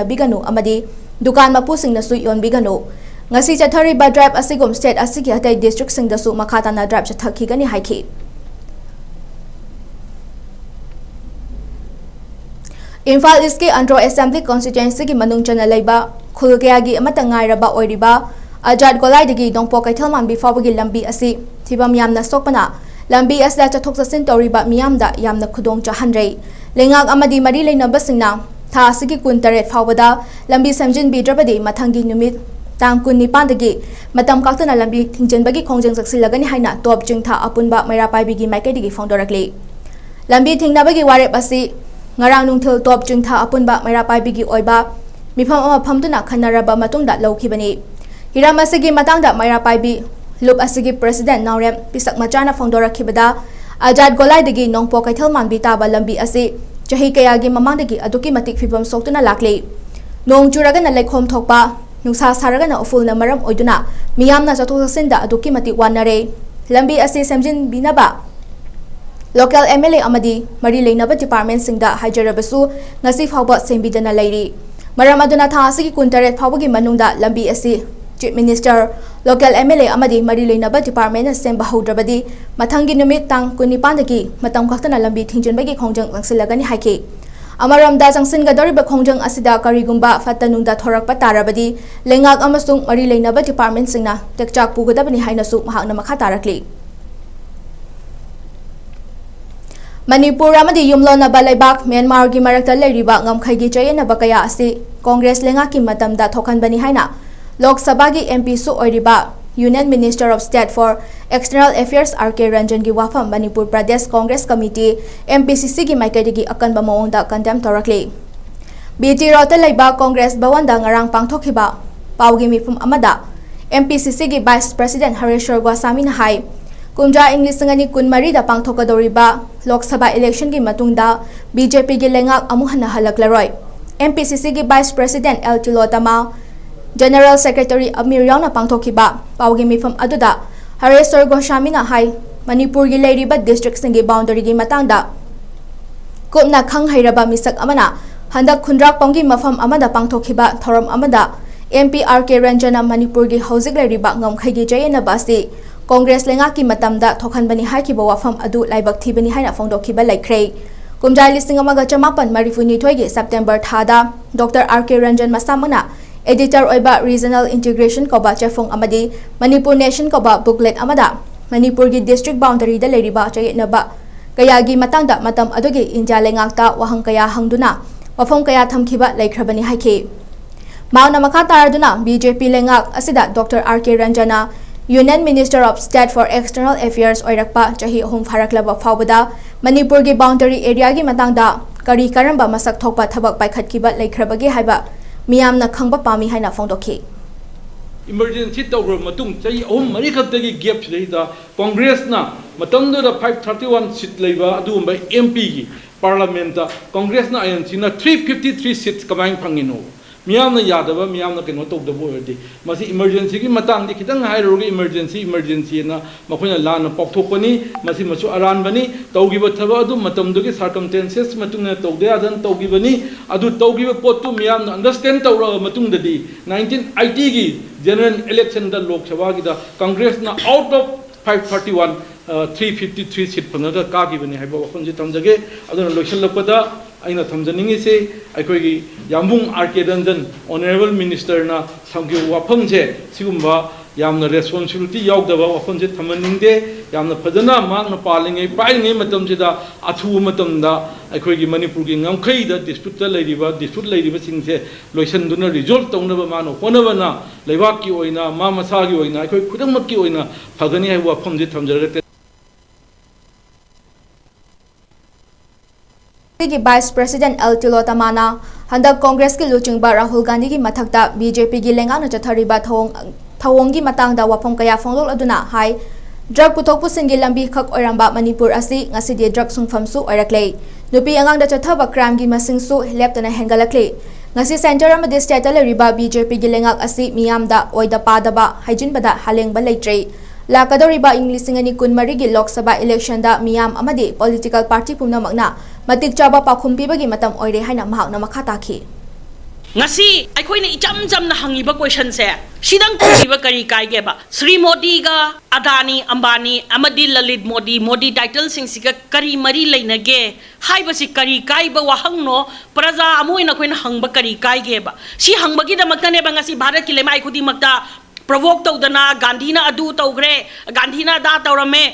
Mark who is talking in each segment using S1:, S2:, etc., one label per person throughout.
S1: biganu amadi dukan mapusing na su yon biganu ngasi chathari ba drive asigum state asigi hatai district sing da su makhata na drive chathaki gani haiki Imphal East ki Andro Assembly constituency ki manung chana leiba khulgya gi amata ngairaba oiriba Ajad Golai digi dongpo kaithal man before gi lambi asi thibam yamna sokpana lambi asla chathok sasin toriba miyamda yamna khudong chahanrei lengak amadi mari leinaba singna tha asigi kun taret phawada lambi samjin bidrabadi mathangi numit tang kun nipan dagi matam kaktana lambi thingjenbagi khongjang saksilagani haina top jingtha apunba maira pai bigi maikai digi foundorakli lambi thingnabagi warep asi ngarang nungthil top jingtha apunba maira pai bigi oiba mifam ama phamduna khanaraba matungda laukhibani Hiram asigi matangda maira paibi lup asigi president naurem pisak machana foundorakhibada Ajad Golai dagi nongpo kaithal man bitaba lambi asi chahi kayagi mamangdagi aduki matik fibam soktuna lakli nong churaga na lekhom thokpa nungsa saraga na uful na maram oiduna miyamna chathoksinda aduki matik wanare lambi asi samjin binaba local MLA amadi mari leinaba department singda hajarabasu ngasi phawba sembidana leiri maram aduna tha asigi kuntaret phawbagi manungda lambi asi Chief Minister, local MLA amadi mari leinaba department na semba haudrabadi mathangi numit tang kunipandagi matam khaktana lambi thingjinbagi khongjang langsilagani haiki amaramda jangsin gadoriba khongjang asida karigumba fatanungda thorakpa tarabadi lengak amasung mari leinaba department singna tekchak pugadabani hainasu mahakna makha tarakli Manipur amadi yumlona balaibak Myanmar gi marakta leiriba ngamkhaigi chayena bakaya asi Congress lengaki matamda thokanbani haina Lok Sabha ki MP su oiriba Union Minister of State for External Affairs RK Ranjan gi wafam Manipur Pradesh Congress Committee MPCC gi maikadigi akanba maungda condemn torakli BT rota leiba Congress bawanda ngarang pangthokhiba pawgi mifum amada MPCC gi Vice President Hareshwar Gwasami na hai kumja English ngani kunmari da pangthokadoriba Lok Sabha election gi matungda BJP gi lengak amuhana halaklaroi MPCC gi Vice President L Tilotama General Secretary Amir Yauna pangthokhiba pawgi mifam aduda Hareshwar Goswami na hai Manipur gi leiriba district singi boundary gi matangda kupna khang hairaba misak amana handak khundrak panggi mafam amada pangthokhiba thoram amada MP RK Ranjana Manipur gi hojik leiriba ngamkhai gi jayena basi Congress lenga ki matamda thokhanbani haikiba wafam adu laibak thibani haina phongdokhiba laikhrei kumjai listing amaga chamapan marifuni thoigi September thada Dr RK Ranjan masamana Editor oiba Regional Integration koba chefong amadi Manipur Nation koba booklet amada Manipur gi district boundary da leiriba chayetnaba kayagi matangda matam adugi India lengakta wahang kaya hangduna wafong kaya thamkhiba laikhrabani haiki mauna makha taraduna BJP lengak asida Dr RK Ranjana Union Minister of State for External Affairs oirakpa chahi hum pharaklaba phawbada Manipur gi boundary area gi matangda kari karamba masak thokpa thabak paikhatkiba laikhrabagi haiba Miyamna khangba pami haina phongdokhi
S2: Emergency tawro matung chai mari khaktagi gap leida Congress na matamdo da 531 seat leiba adu ba MP gi parliament da Congress na ayan china 353 seats kamain phangino miyamna yadaba miyamna keno tawdabo odi masi emergency gi matang di khitang hairogi emergency na makhuna lana pokthokoni masi masu aran bani tawgiba thaba adu matamdo gi circumstances matungna tawde adan tawgibani adu tawgiba potu miyamna understand tawra matung dadi 1980 gi general election da lok sabha gi da Congress na out of 531 353 seat pangada kagibani haiba wakhonji tamjage aduna election lokada aina thamjaningi se aikogi yambung RK Ranjan honorable minister na thamgi wafamje sigumba yamna responsibility yaugdaba wafamje thamaningde yamna phajana mangna palinge painge matamjida athu matamda aikogi Manipur gi ngamkhai da dispute leiriba singse loisanduna resolve tawnaba mano honabana leibak ki oina ma masa gi oina aikoi khudamak ki oina phagani hai wafamje thamjarate
S1: Vice President L Tilotamana handak Congress ki luchingba Rahul Gandhi ki mathakta BJP gi lengana chathariba thawongi matangda wapong kaya fonglol aduna hai drug puthok pusingi lambi khak oiramba Manipur asi ngasi de drug sungfamsu oiraklei nupi angangda chathaba crime gi masingsu leptana hengalakle ngasi center amadi state riba BJP gi lengak asi miyamda oida padaba haijinbada halengba leitrei lakadoriba Englishingani kunmari gi Lok Sabha election da miyam amadi political party pumnamakna matik chaba pakhum pibagi matam oire haina mahakna makha takhi
S3: ngasi aikoi na icham cham na hangiba question se sidang kuiba kari kai ge ba Sri Modi ga Adani Ambani amadi Lalit Modi title sing sika kari mari laina ge haiba si kari kai ba wahang no praja amoi na koina hangba kari kai ge ba si hangba gi da makta ne ba ngasi Bharat ki lemai khudi makta provoke tawdana Gandhi na adu tawgre Gandhi na da tawrame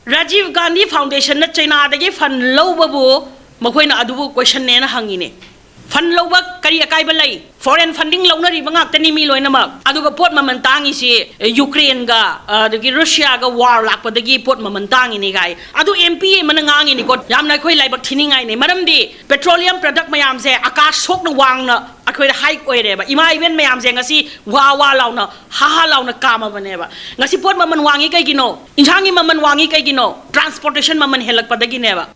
S3: Rajiv Gandhi Foundation na China dagi fund low babu makoina adu question ne na hangine fund low ba kari akai ba lai foreign funding low na ri bangak tani mi loina ma adu ga pot maman tangi si Ukraine ga dagi Russia ga war lak pa dagi pot maman tangi ni gai adu MP manangangi ni ko yam na khoi lai bak thiningai ni maram di petroleum product mayam se akash sok na wang na akhoi hike oi re ba ima event mayam se ngasi wa law na ha law na kama bane ba ngasi pot maman wangi kai gino injangi maman wangi kai gino transportation maman helak pa dagi ne ba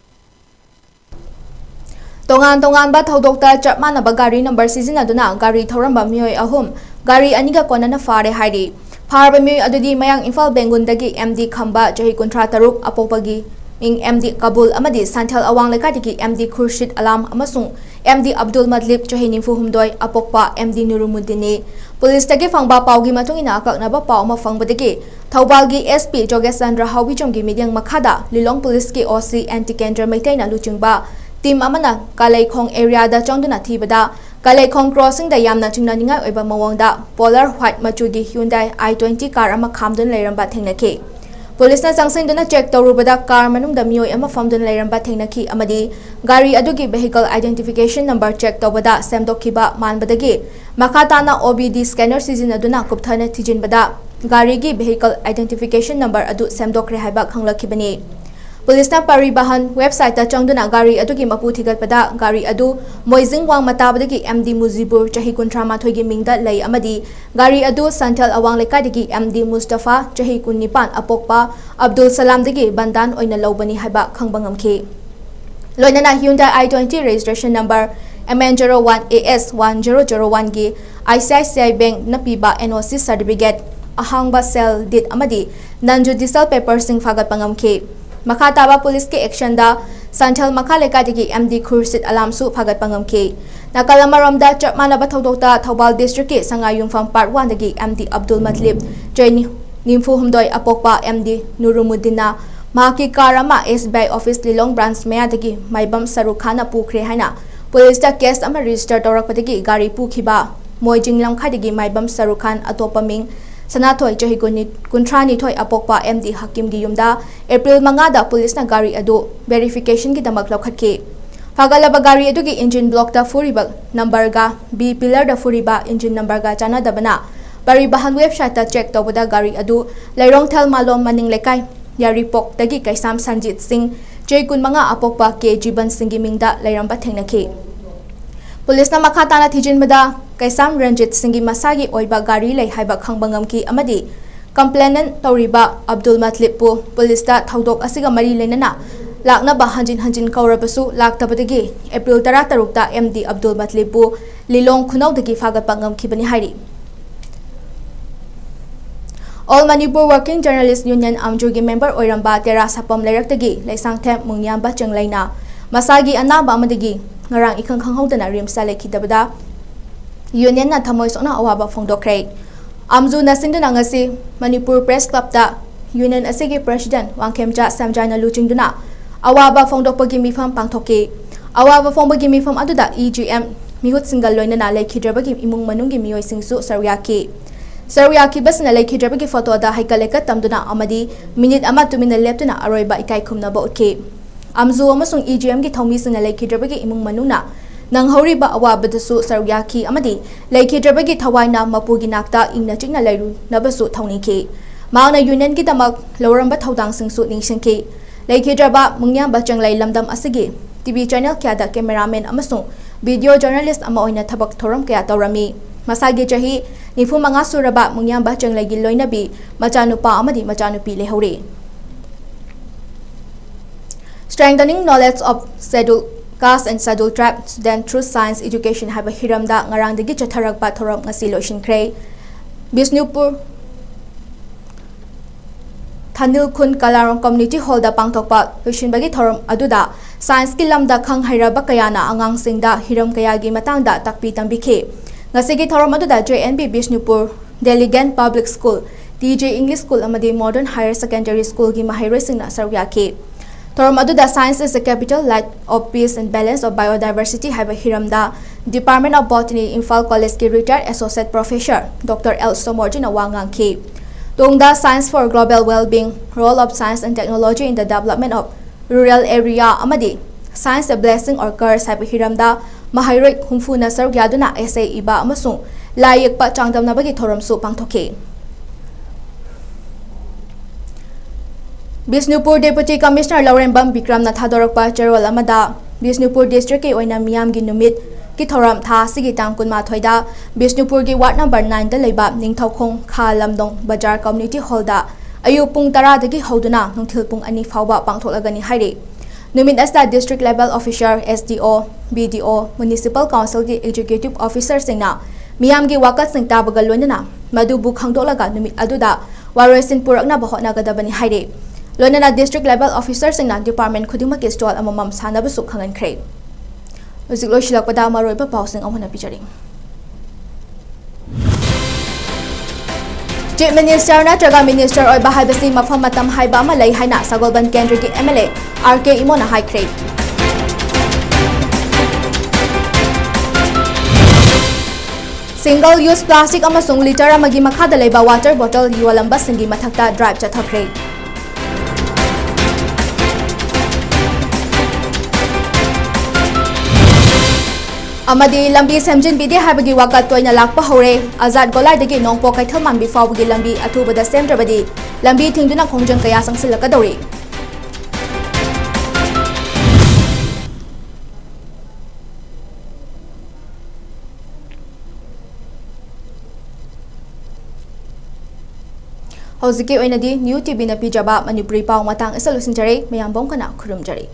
S1: Tongan ba thodokta chapmana ba gari number sizina duna gari thoramba mioi ahum gari aniga konana fare haidi farba mi adudi mayang Imphal Bengun dagi MD khamba jahi kuntra taruk apopagi ing MD Kabul amadi Santhal Awang lekadigi MD Khurshid Alam amasung MD Abdul Madlib jahi nimfu humdoi apokpa MD Nurumuddin police dagi fangba paugi matungina akaknaba pau ma fangbadagi Thaubalgi SP Jogesandra Hawbijomgi midyang makhada Lilong police ki OC anti Kendra Maitaina luchungba team amana Kalaikhong area da chongduna thibada Kalaikhong crossing da yamna chingna ningai oiba mawangda polar white machugi Hyundai i20 car ama khamdun leiramba thengnaki police na changsinduna check tawrubada car manungda mioi ama famdun leiramba thengnaki amadi gari adugi vehicle identification number check tawbada semdokhiba manbadagi makhatana OBD scanner sizinaduna kupthana thijinbada gari gi vehicle identification number adu semdokre haiba khanglakibani Police na Paribahan website ta chongduna gari adugi mapu thigatpada gari adu Moizing Wang matabadagi MD Muzibur chahi kuntra mathoigi mingda lei amadi gari adu Santhal Awang lekadagi MD Mustafa chahi kunnipan apokpa Abdul Salam dagi bandan oina lobani haiba khangbangamki Loinana Hyundai i20 registration number MN01AS1001 gi ICICI Bank napiba NOC certificate ahangba cell dit amadi non-judicial papers sing fagat pangamki Makataba police ke action da Santhal Makhaleka digi MD Khurshid Alam su phagat pangamki Nakalamaramda chapmana ba thodokta Thobal district ke Sangayungfam part 1 dagi MD Abdul Madlib join nimfu humdoi apokpa MD Nurumuddina maki karama SBI office Lilong branch maya dagi maibam sarukhana pukre haina police ta case ama register torakpadagi gari pukhiba Moijing lamkhadagi maibam sarukhan atopaming Sanathoi jahi kuntrani thoi apokpa MD Hakim gi yumda April mangada police na gari adu verification gi damak lokhatki Fagalaba gari adu gi engine block da furiba number ga B pillar da furiba engine number ga chana dabana Paribahan website ta check tawbada gari adu Lairong Thal Malom maning lekai Yaripok dagi Kaisam Sanjit Singh Jaikun manga apokpa ke Jiban Singh gi mingda lairamba thengnaki Police na makhatana thijinbada Kaisam Ranjit Singhi Masagi oiba gari lei haiba khangbangamki amadi complainant tawriba Abdul Madlib pu police ta thodok asiga mari lenana lakna ba hanjin kaurabasu laktabadagi April 13 ta MD Abdul Madlib pu Lilong khunau dagi fagat pangamki bani hairi All Manipur Working Journalist Union Amjugi member oiramba Tera Sapam Leirak Laisang Them Mungyamba Chenglaina Masagi Anaba Amadagi ngarang ikhang khanghaudana rimsa lekhidabada Union na thamoy sokna awaba phongdokre Amju nasingduna ngasi Manipur Press Club ta Union asigi President Wangkhemcha Samjaina luchingduna awaba phongdokpagi mifam pangthoki awaba phongbagi mifam aduda EGM mihut single loinana lekhidrabagi imung manunggi miyoi singsu Saryaki basna lekhidrabagi photo da haikaleka tamduna amadi minute ama tumina leptuna aroiba ikai khumnaba utki Amju amasung EGM gi thomi sina lekhidrabagi imung manungna Nang horiba awabadasu Saryaki amadi lekhidrabagi thawaina mapugi nakta ingna chingna lairu nabasu thauniki mauna union gi damak loramba thodang singsu ningsingki lekhidraba mungyamba changlai lamdam asigi TV channel kya da cameraman amasung video journalist ama oina thabak thoram kya tawrami masagi chahi nifu manga suraba mungyamba changlai gi loinabi machanupa amadi machanupi lehore Strengthening knowledge of schedule Caste and scheduled tribes then through science education have a hiramda ngarang digi chatharakpa thoram ngasi loishinkre Bisnupur Thanil Khun Kalarong Community Hall da pangthokpa loishinbagi thoram aduda science ki lamda khang hairaba kayana angang singda hiram kayagi matangda takpi tambikhe ngasigi thoram aduda JNB Bishnupur Delegate Public School DJ English School amadi Modern Higher Secondary School gi mahairoi singna sarwyakhe thoram aduda science is the capital light of peace and balance of biodiversity haiba hiramda Department of Botany Imphal College ki retired associate professor Dr. L Somorjina wangangkhe tongda science for global well-being role of science and technology in the development of rural area amadi science a blessing or curse haiba hiramda mahairoi humfuna sarwyaduna essay iba amasung layekpa changdamnabagi thoram su pangthokhe Bishnupur Deputy Commissioner Laurembam Bikram Nathadorakpa Cherol Amada Bishnupur District ke oina miyam gi numit ki thoram tha sigi tang kunma thoida Bishnupur gi ward number 9 da leiba ningthaukhong kha lamdong bazar community hall da ayu pung 10 dagi hoduna nungthil pung 2 fawba pangtholagani haire numit asta district level officer SDO BDO municipal council gi executive officer singna miyam gi wakat sing tabaga loinana madubu khangdolaga numit aduda waroisin purakna bahotna gadabani haire Lonana district level officers in department khudima ke stall amamam sanaba su khangan khrei Ozik lo shilak pada maroi pa pausing amhona picharing Chief Minister na traga minister oi bahai basi mafam matam haiba ma lai haina Sagolban Kendra ki MLA RK Imona hai khrei Single use plastic amasung liter amagi makhada leiba water bottle yualamba singi mathakta drive chathakhrei Amadi lambi semjin bidi habagi wakat toina lakpa hore azad golai dagi nongpo kaithal manbi fawgi lambi athubada semdrabadi lambi thingduna khongjang kaya sangsilakadori Hoziki oinadi newtv na pijaba Manipuri paw matang isalusinjare mayambong kana khurumjare